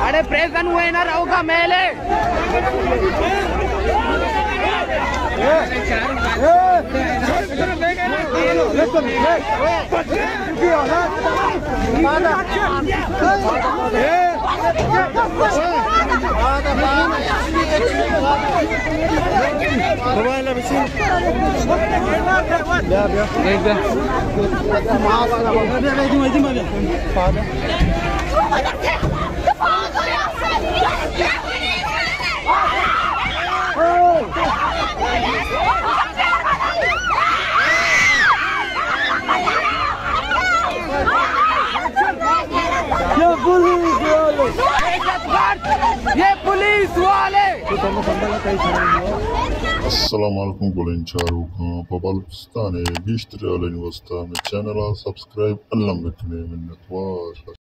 अरे प्रेजन हुए ना रहो का मेले ये पुलिस वाले Assalamualaikum gulencharu kan Pabalstane Bishtre Alin Wasta channel subscribe Allah mekne min